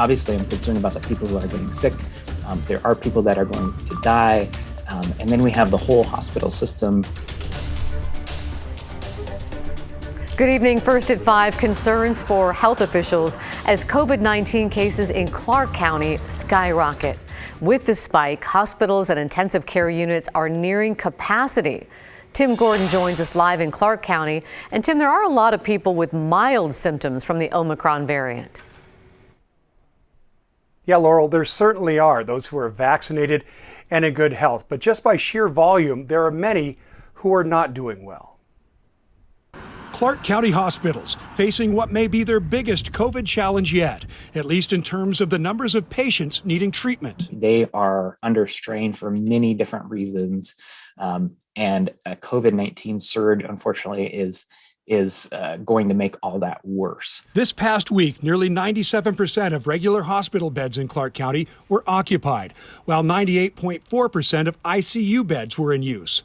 Obviously, I'm concerned about the people who are getting sick. There are people that are going to die. And then we have the whole hospital system. Good evening. First at 5, concerns for health officials as COVID-19 cases in Clark County skyrocket. With the spike, hospitals and intensive care units are nearing capacity. Tim Gordon joins us live in Clark County. And Tim, there are a lot of people with mild symptoms from the Omicron variant. Yeah, Laurel, there certainly are those who are vaccinated and in good health. But just by sheer volume, there are many who are not doing well. Clark County hospitals facing what may be their biggest COVID challenge yet, at least in terms of the numbers of patients needing treatment. They are under strain for many different reasons. And a COVID-19 surge, unfortunately, is going to make all that worse. This past week, nearly 97% of regular hospital beds in Clark County were occupied, while 98.4% of ICU beds were in use.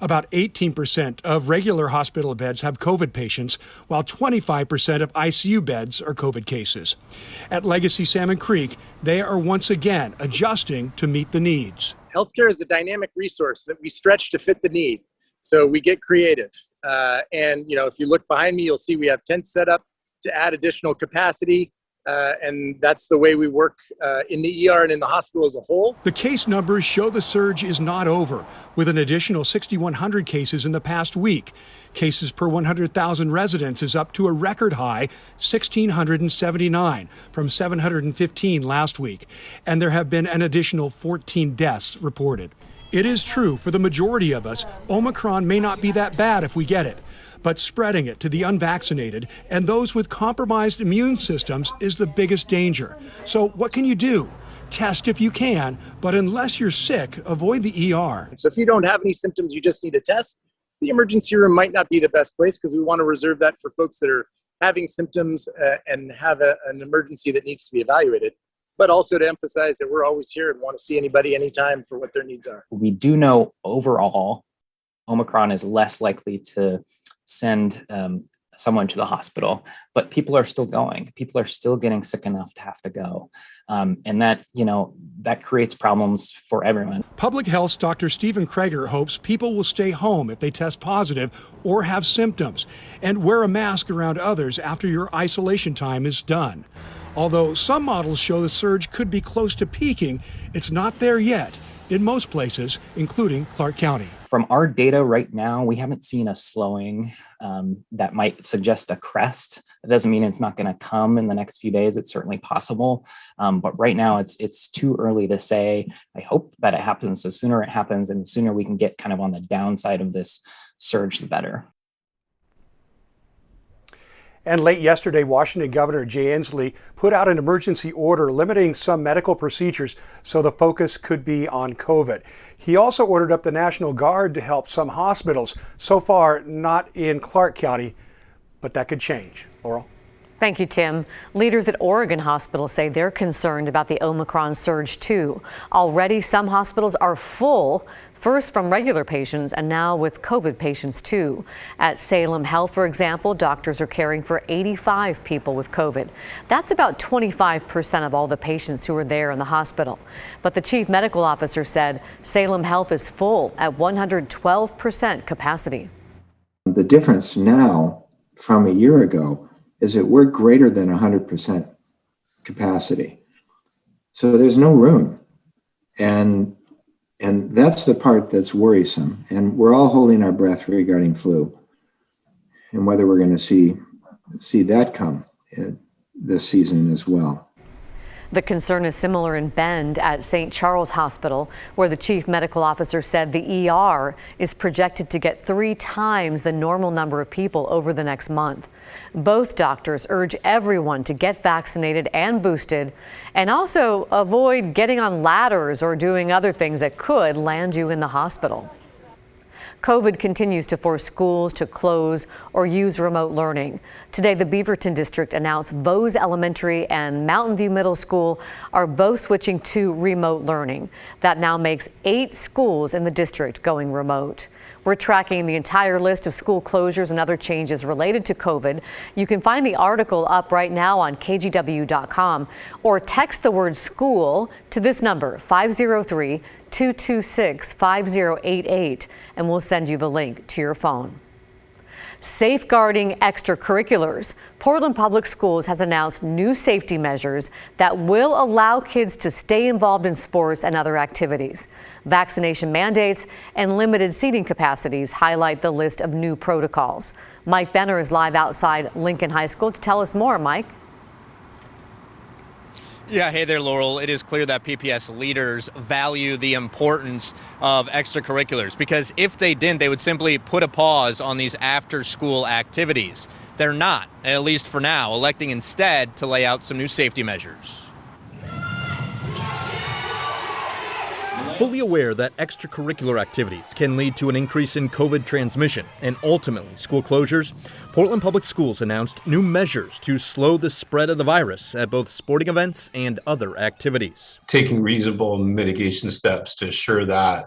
About 18% of regular hospital beds have COVID patients, while 25% of ICU beds are COVID cases. At Legacy Salmon Creek, they are once again adjusting to meet the needs. Healthcare is a dynamic resource that we stretch to fit the need. So we get creative. And, if you look behind me, you'll see we have tents set up to add additional capacity. And that's the way we work in the ER and in the hospital as a whole. The case numbers show the surge is not over, with an additional 6,100 cases in the past week. Cases per 100,000 residents is up to a record high, 1,679, from 715 last week. And there have been an additional 14 deaths reported. It is true for the majority of us, Omicron may not be that bad if we get it. But spreading it to the unvaccinated and those with compromised immune systems is the biggest danger. So what can you do? Test if you can, but unless you're sick, avoid the ER. So if you don't have any symptoms, you just need a test. The emergency room might not be the best place because we want to reserve that for folks that are having symptoms and have an emergency that needs to be evaluated. But also to emphasize that we're always here and want to see anybody anytime for what their needs are. We do know overall, Omicron is less likely to send someone to the hospital, but people are still going. People are still getting sick enough to have to go. And that creates problems for everyone. Public Health's Dr. Stephen Krager hopes people will stay home if they test positive or have symptoms and wear a mask around others after your isolation time is done. Although some models show the surge could be close to peaking, it's not there yet in most places, including Clark County. From our data right now, we haven't seen a slowing that might suggest a crest. It doesn't mean it's not going to come in the next few days. It's certainly possible. But right now, it's too early to say. I hope that it happens. The sooner it happens and the sooner we can get kind of on the downside of this surge, the better. And late yesterday, Washington Governor Jay Inslee put out an emergency order limiting some medical procedures so the focus could be on COVID. He also ordered up the National Guard to help some hospitals. So far, not in Clark County, but that could change. Laurel? Thank you, Tim. Leaders at Oregon hospitals say they're concerned about the Omicron surge, too. Already, some hospitals are full, first from regular patients and now with COVID patients, too. At Salem Health, for example, doctors are caring for 85 people with COVID. That's about 25% of all the patients who are there in the hospital. But the chief medical officer said Salem Health is full at 112% capacity. The difference now from a year ago is that we're greater than 100% capacity. So there's no room. And that's the part that's worrisome. And we're all holding our breath regarding flu and whether we're going to see that come this season as well. The concern is similar in Bend at St. Charles Hospital, where the chief medical officer said the ER is projected to get 3 times the normal number of people over the next month. Both doctors urge everyone to get vaccinated and boosted, and also avoid getting on ladders or doing other things that could land you in the hospital. COVID continues to force schools to close or use remote learning. Today, the Beaverton district announced Vose Elementary and Mountain View Middle School are both switching to remote learning. That now makes 8 schools in the district going remote. We're We're tracking the entire list of school closures and other changes related to COVID. You can find the article up right now on KGW.com or text the word school to this number, 503-226-5088, and we'll send you the link to your phone. Safeguarding extracurriculars. Portland Public Schools has announced new safety measures that will allow kids to stay involved in sports and other activities. Vaccination mandates and limited seating capacities highlight the list of new protocols. Mike Benner is live outside Lincoln High School to tell us more. Mike? Yeah, hey there, Laurel. It is clear that PPS leaders value the importance of extracurriculars, because if they didn't, they would simply put a pause on these after-school activities. They're not, at least for now, electing instead to lay out some new safety measures. Fully aware that extracurricular activities can lead to an increase in COVID transmission and ultimately school closures, Portland Public Schools announced new measures to slow the spread of the virus at both sporting events and other activities. Taking reasonable mitigation steps to assure that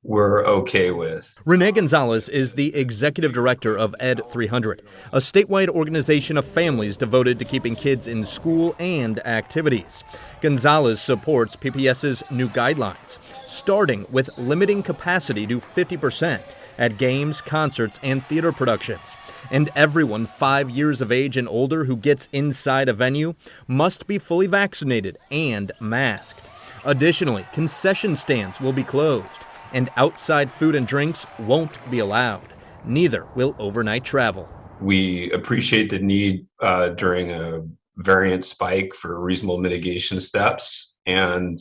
we're okay with. Renee Gonzalez is the executive director of Ed 300, a statewide organization of families devoted to keeping kids in school and activities. Gonzalez supports PPS's new guidelines, starting with limiting capacity to 50% at games, concerts, and theater productions. And everyone 5 years of age and older who gets inside a venue must be fully vaccinated and masked. Additionally, concession stands will be closed, and outside food and drinks won't be allowed. Neither will overnight travel. We appreciate the need during a variant spike for reasonable mitigation steps, and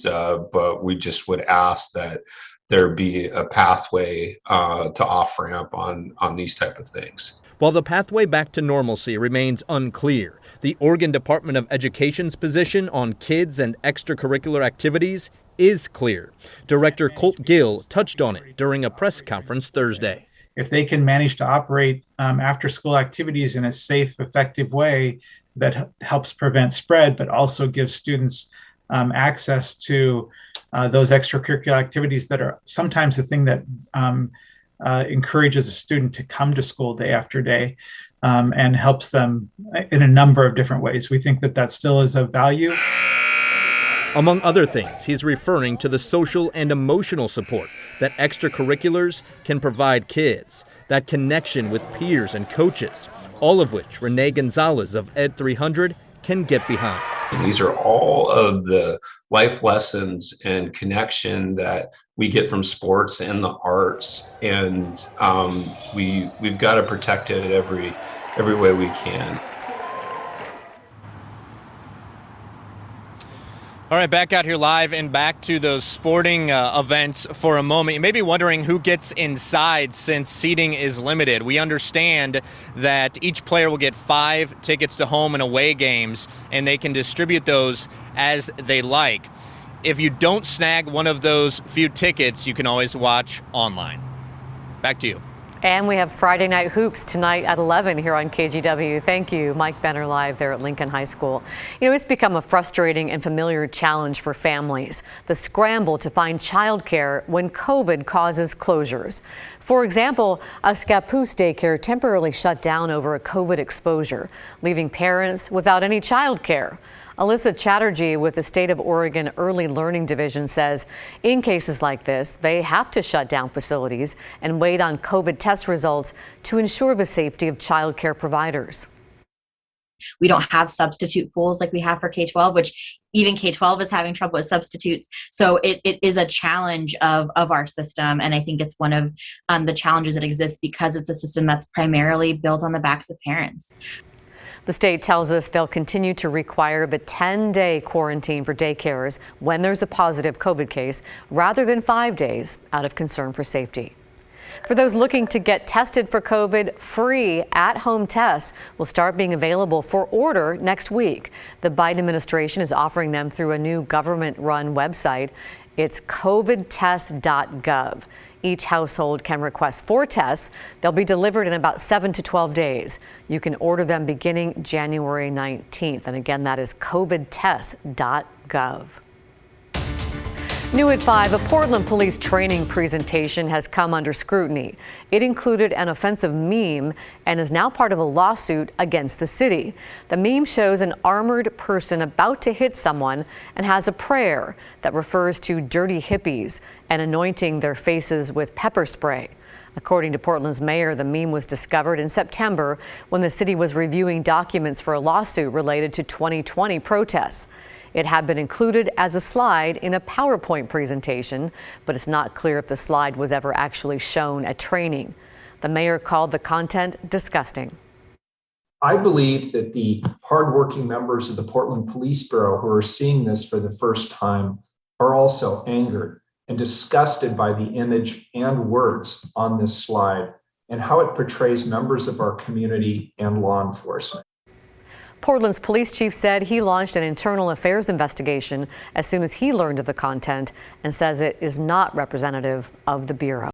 but we just would ask that there be a pathway to off-ramp on these type of things. While the pathway back to normalcy remains unclear, the Oregon Department of Education's position on kids and extracurricular activities is clear. Director Colt Gill touched on it during a press conference Thursday. If they can manage to operate after-school activities in a safe, effective way that helps prevent spread, but also gives students access to those extracurricular activities that are sometimes the thing that encourages a student to come to school day after day and helps them in a number of different ways. We think that that still is of value. Among other things, he's referring to the social and emotional support that extracurriculars can provide kids, that connection with peers and coaches, all of which Renee Gonzalez of Ed 300 can get behind. And these are all of the life lessons and connection that we get from sports and the arts, and we've got to protect it every way we can. All right, back out here live and back to those sporting events for a moment. You may be wondering who gets inside since seating is limited. We understand that each player will get 5 tickets to home and away games, and they can distribute those as they like. If you don't snag one of those few tickets, you can always watch online. Back to you. And we have Friday Night Hoops tonight at 11 here on KGW. Thank you, Mike Benner, live there at Lincoln High School. You know, it's become a frustrating and familiar challenge for families, the scramble to find childcare when COVID causes closures. For example, a Scappoose daycare temporarily shut down over a COVID exposure, leaving parents without any childcare. Alyssa Chatterjee with the State of Oregon Early Learning Division says in cases like this, they have to shut down facilities and wait on COVID test results to ensure the safety of child care providers. We don't have substitute pools like we have for K-12, which even K-12 is having trouble with substitutes. So it is a challenge of our system. And I think it's one of the challenges that exists because it's a system that's primarily built on the backs of parents. The state tells us they'll continue to require the 10-day quarantine for daycares when there's a positive COVID case rather than 5 days out of concern for safety. For those looking to get tested for COVID, free at-home tests will start being available for order next week. The Biden administration is offering them through a new government-run website. It's covidtest.gov. Each household can request 4 tests. They'll be delivered in about 7 to 12 days. You can order them beginning January 19th. And again, that is covidtest.gov. New at 5, a Portland police training presentation has come under scrutiny. It included an offensive meme and is now part of a lawsuit against the city. The meme shows an armored person about to hit someone and has a prayer that refers to dirty hippies and anointing their faces with pepper spray. According to Portland's mayor, the meme was discovered in September when the city was reviewing documents for a lawsuit related to 2020 protests. It had been included as a slide in a PowerPoint presentation, but it's not clear if the slide was ever actually shown at training. The mayor called the content disgusting. I believe that the hardworking members of the Portland Police Bureau who are seeing this for the first time are also angered and disgusted by the image and words on this slide and how it portrays members of our community and law enforcement. Portland's police chief said he launched an internal affairs investigation as soon as he learned of the content and says it is not representative of the Bureau.